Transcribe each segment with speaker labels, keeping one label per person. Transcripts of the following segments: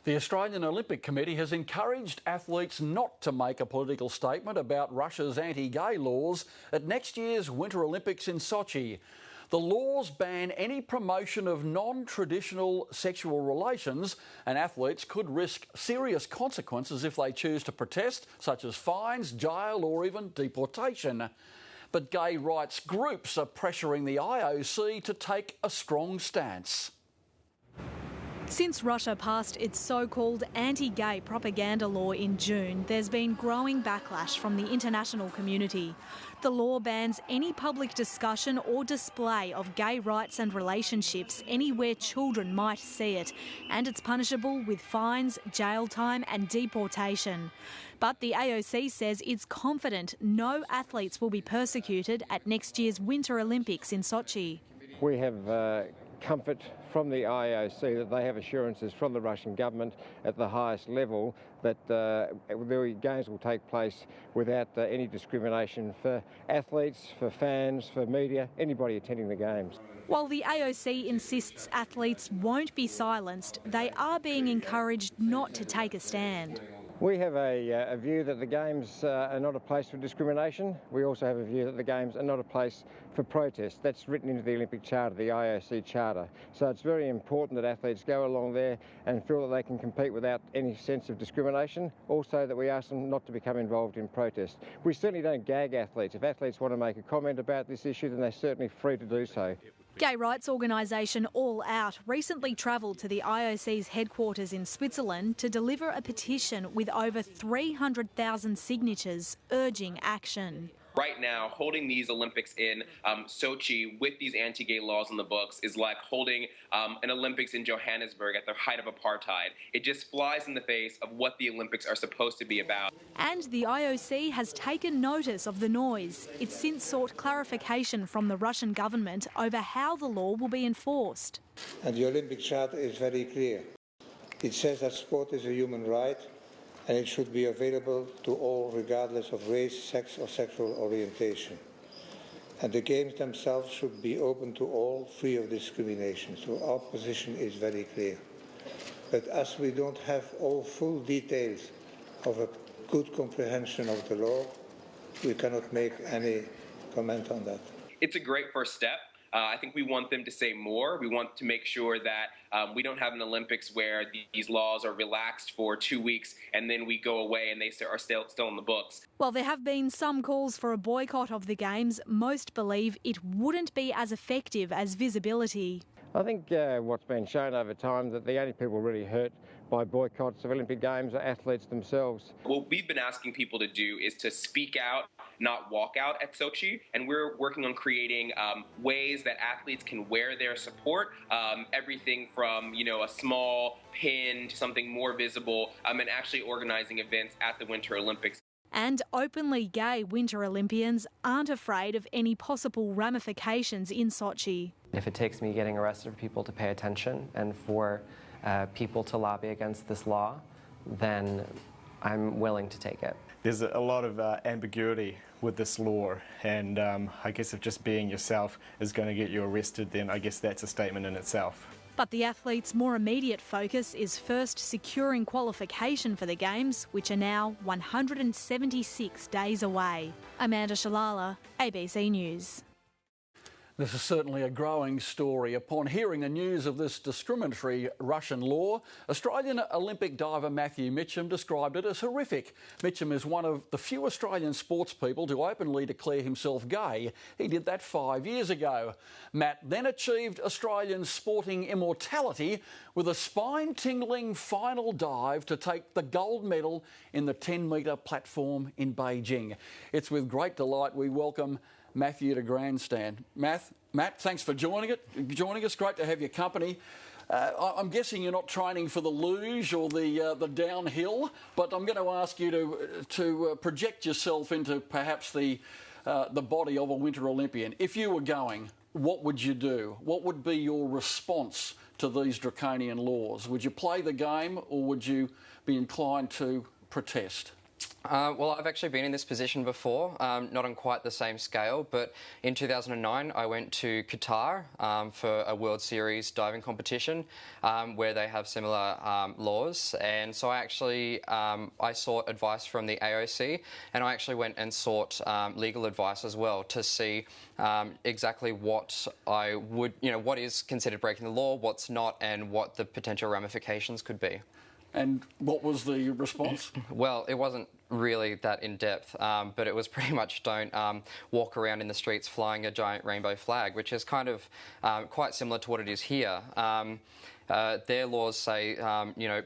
Speaker 1: The Australian Olympic Committee has encouraged athletes not to make a political statement about Russia's anti-gay laws at next year's Winter Olympics in Sochi. The laws ban any promotion of non-traditional sexual relations, and athletes could risk serious consequences if they choose to protest, such as fines, jail or even deportation. But gay rights groups are pressuring the IOC to take a strong stance.
Speaker 2: Since Russia passed its so-called anti-gay propaganda law in June, there's been growing backlash from the international community. The law bans any public discussion or display of gay rights and relationships anywhere children might see it, and it's punishable with fines, jail time and deportation. But the AOC says it's confident no athletes will be persecuted at next year's Winter Olympics in Sochi.
Speaker 3: We have comfort from the IOC that they have assurances from the Russian government at the highest level that the Games will take place without any discrimination for athletes, for fans, for media, anybody attending the Games.
Speaker 2: While the AOC insists athletes won't be silenced, they are being encouraged not to take a stand.
Speaker 3: We have a view that the Games are not a place for discrimination. We also have a view that the Games are not a place for protest. That's written into the Olympic Charter, the IOC Charter. So it's very important that athletes go along there and feel that they can compete without any sense of discrimination. Also that we ask them not to become involved in protest. We certainly don't gag athletes. If athletes want to make a comment about this issue, then they're certainly free to do so.
Speaker 2: Gay rights organisation All Out recently travelled to the IOC's headquarters in Switzerland to deliver a petition with over 300,000 signatures urging action.
Speaker 4: Right now, holding these Olympics in Sochi with these anti-gay laws on the books is like holding an Olympics in Johannesburg at the height of apartheid. It just flies in the face of what the Olympics are supposed to be about.
Speaker 2: And the IOC has taken notice of the noise. It's since sought clarification from the Russian government over how the law will be enforced.
Speaker 5: And the Olympic Charter is very clear. It says that sport is a human right, and it should be available to all regardless of race, sex or sexual orientation. And the Games themselves should be open to all, free of discrimination. So our position is very clear. But as we don't have all full details of a good comprehension of the law, we cannot make any comment on that.
Speaker 4: It's a great first step. I think we want them to say more. We want to make sure that we don't have an Olympics where these laws are relaxed for 2 weeks and then we go away and they are still in the books.
Speaker 2: While there have been some calls for a boycott of the Games, most believe it wouldn't be as effective as visibility.
Speaker 3: I think what's been shown over time that the only people really hurt by boycotts of Olympic Games are athletes themselves.
Speaker 4: What we've been asking people to do is to speak out, not walk out at Sochi, and we're working on creating ways that athletes can wear their support, everything from a small pin to something more visible, and actually organizing events at the Winter Olympics.
Speaker 2: And openly gay Winter Olympians aren't afraid of any possible ramifications in Sochi.
Speaker 6: If it takes me getting arrested for people to pay attention and for people to lobby against this law, then I'm willing to take it.
Speaker 7: There's a lot of ambiguity with this law, and I guess if just being yourself is going to get you arrested, then I guess that's a statement in itself.
Speaker 2: But the athletes' more immediate focus is first securing qualification for the Games, which are now 176 days away. Amanda Shalala, ABC News.
Speaker 1: This is certainly a growing story. Upon hearing the news of this discriminatory Russian law, Australian Olympic diver Matthew Mitcham described it as horrific. Mitcham is one of the few Australian sports people to openly declare himself gay. He did that 5 years ago. Matt then achieved Australian sporting immortality with a spine-tingling final dive to take the gold medal in the 10-metre platform in Beijing. It's with great delight we welcome Matthew to Grandstand. Matt, thanks for joining us. Great to have your company. I'm guessing you're not training for the luge or the downhill, but I'm going to ask you to project yourself into perhaps the body of a Winter Olympian. If you were going, what would you do? What would be your response to these draconian laws? Would you play the game or would you be inclined to protest?
Speaker 8: Well, I've actually been in this position before, not on quite the same scale, but in 2009 I went to Qatar for a World Series diving competition where they have similar laws, and so I sought advice from the AOC, and I actually went and sought legal advice as well to see exactly what what is considered breaking the law, what's not, and what the potential ramifications could be.
Speaker 1: And what was the response?
Speaker 8: Well, it wasn't really that in-depth, but it was pretty much don't walk around in the streets flying a giant rainbow flag, which is kind of quite similar to what it is here. Their laws say,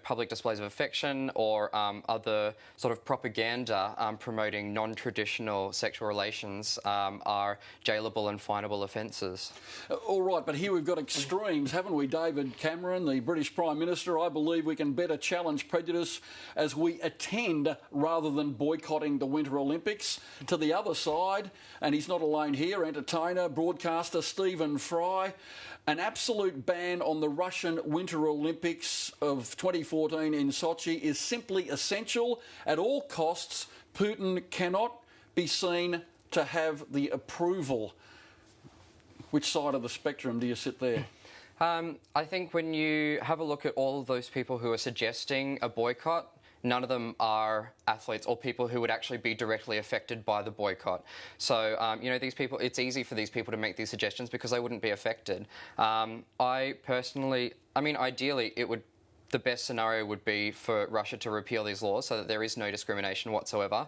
Speaker 8: public displays of affection or other sort of propaganda promoting non-traditional sexual relations are jailable and finable offences.
Speaker 1: All right, but here we've got extremes, haven't we? David Cameron, the British Prime Minister, I believe we can better challenge prejudice as we attend rather than boycotting the Winter Olympics. To the other side, and he's not alone here, entertainer, broadcaster Stephen Fry, an absolute ban on the Russian Winter Olympics of 2014 in Sochi is simply essential. At all costs, Putin cannot be seen to have the approval. Which side of the spectrum do you sit there?
Speaker 8: I think when you have a look at all of those people who are suggesting a boycott, none of them are athletes or people who would actually be directly affected by the boycott. So, these people, it's easy for these people to make these suggestions because they wouldn't be affected. Ideally, the best scenario would be for Russia to repeal these laws so that there is no discrimination whatsoever.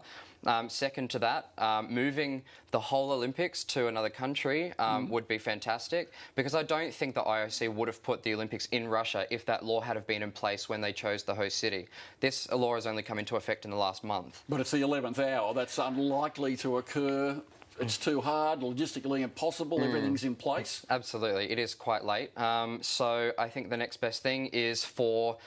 Speaker 8: Second to that, moving the whole Olympics to another country would be fantastic, because I don't think the IOC would have put the Olympics in Russia if that law had have been in place when they chose the host city. This law has only come into effect in the last month.
Speaker 1: But it's the 11th hour. That's unlikely to occur. It's too hard, logistically impossible, everything's in place.
Speaker 8: Absolutely, it is quite late. So I think the next best thing is for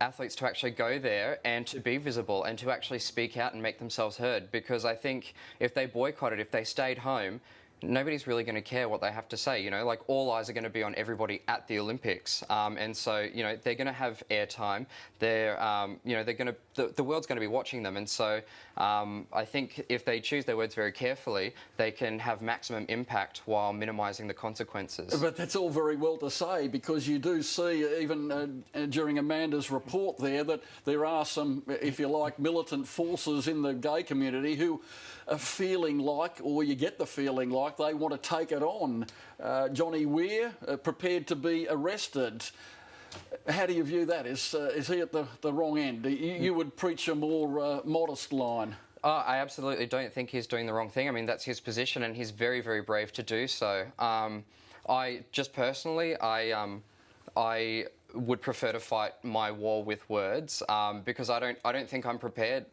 Speaker 8: athletes to actually go there and to be visible and to actually speak out and make themselves heard, because I think if they boycotted, if they stayed home, nobody's really going to care what they have to say. All eyes are going to be on everybody at the Olympics, and so they're going to have airtime. The world's going to be watching them, and so I think if they choose their words very carefully, they can have maximum impact while minimising the consequences.
Speaker 1: But that's all very well to say, because you do see, even during Amanda's report there, that there are some, if you like, militant forces in the gay community who are feeling like, or you get the feeling like, they want to take it on. Johnny Weir, prepared to be arrested. How do you view that? Is he at the wrong end? You would preach a more modest line.
Speaker 8: I absolutely don't think he's doing the wrong thing. I mean, that's his position, and he's very, very brave to do so. I would prefer to fight my war with words, because I don't think I'm prepared.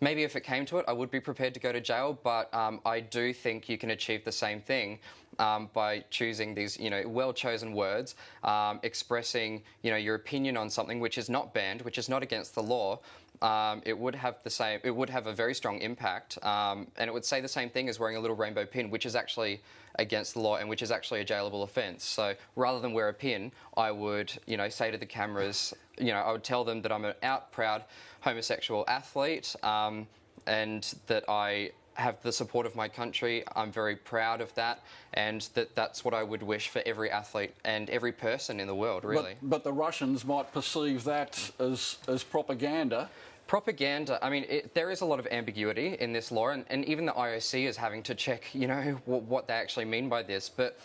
Speaker 8: Maybe if it came to it, I would be prepared to go to jail, but I do think you can achieve the same thing by choosing these, well-chosen words, expressing, your opinion on something which is not banned, which is not against the law. It would have a very strong impact, and it would say the same thing as wearing a little rainbow pin, which is actually against the law and which is actually a jailable offence. So rather than wear a pin, I would, say to the cameras, I would tell them that I'm an out, proud homosexual athlete, and that I have the support of my country. I'm very proud of that, and that's what I would wish for every athlete and every person in the world, really.
Speaker 1: But the Russians might perceive that as propaganda.
Speaker 8: Propaganda, I mean, there is a lot of ambiguity in this law, and even the IOC is having to check, what they actually mean by this. But,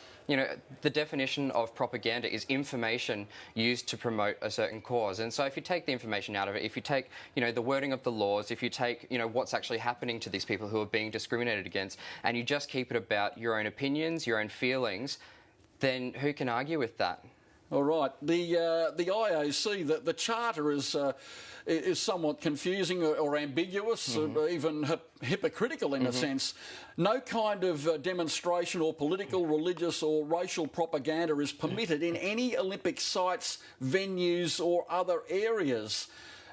Speaker 8: the definition of propaganda is information used to promote a certain cause. And so if you take the information out of it, if you take, the wording of the laws, if you take, what's actually happening to these people who are being discriminated against, and you just keep it about your own opinions, your own feelings, then who can argue with that?
Speaker 1: All right. The IOC, the charter is somewhat confusing or ambiguous, even hypocritical in a sense. No kind of demonstration or political, religious or racial propaganda is permitted in any Olympic sites, venues or other areas.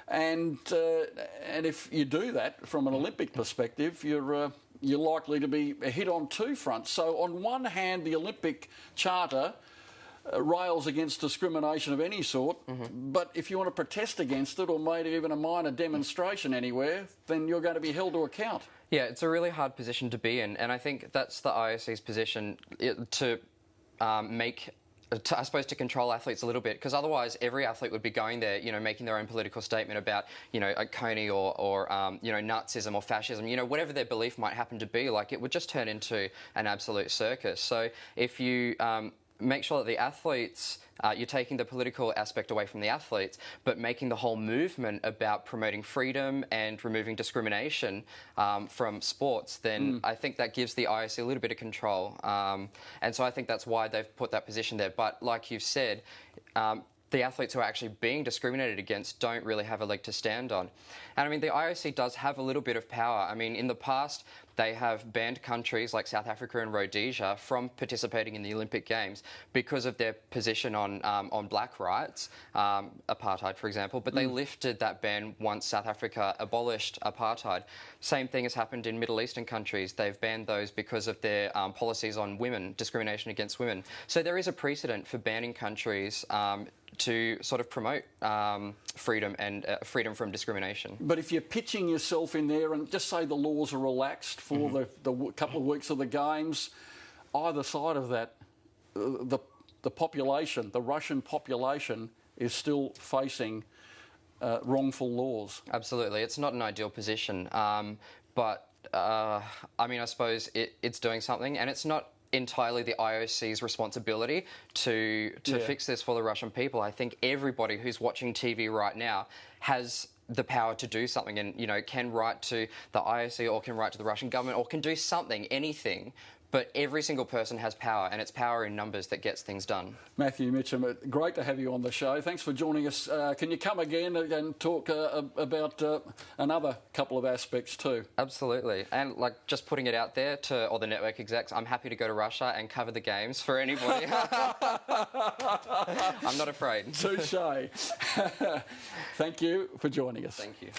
Speaker 1: And if you do that from an Olympic perspective, you're likely to be hit on two fronts. So on one hand, the Olympic Charter rails against discrimination of any sort, but if you want to protest against it or make even a minor demonstration anywhere, then you're going to be held to account.
Speaker 8: Yeah, it's a really hard position to be in, and I think that's the IOC's position to I suppose to control athletes a little bit, because otherwise every athlete would be going there, you know, making their own political statement about, you know, a Coney or you know, Nazism or fascism, you know, whatever their belief might happen to be. Like, it would just turn into an absolute circus. So if you make sure that the athletes, you're taking the political aspect away from the athletes, but making the whole movement about promoting freedom and removing discrimination from sports, then I think that gives the IOC a little bit of control. And so I think that's why they've put that position there. But like you've said, the athletes who are actually being discriminated against don't really have a leg to stand on. And I mean, the IOC does have a little bit of power. I mean, in the past, they have banned countries like South Africa and Rhodesia from participating in the Olympic Games because of their position on black rights, apartheid, for example. But they lifted that ban once South Africa abolished apartheid. Same thing has happened in Middle Eastern countries. They've banned those because of their policies on women, discrimination against women. So there is a precedent for banning countries to sort of promote freedom and freedom from discrimination.
Speaker 1: But if you're pitching yourself in there and just say the laws are relaxed for the couple of weeks of the Games, either side of that, the population, the Russian population, is still facing wrongful laws.
Speaker 8: Absolutely. It's not an ideal position, but I mean, I suppose it's doing something, and it's not entirely the IOC's responsibility to fix this for the Russian people. I think everybody who's watching TV right now has the power to do something, and, you know, can write to the IOC or can write to the Russian government or can do something, anything. But every single person has power, and it's power in numbers that gets things done.
Speaker 1: Matthew Mitcham, great to have you on the show. Thanks for joining us. Can you come again and talk about another couple of aspects too?
Speaker 8: Absolutely. And, like, just putting it out there to all the network execs, I'm happy to go to Russia and cover the Games for anybody. I'm not afraid.
Speaker 1: Touche. Thank you for joining us.
Speaker 8: Thank you.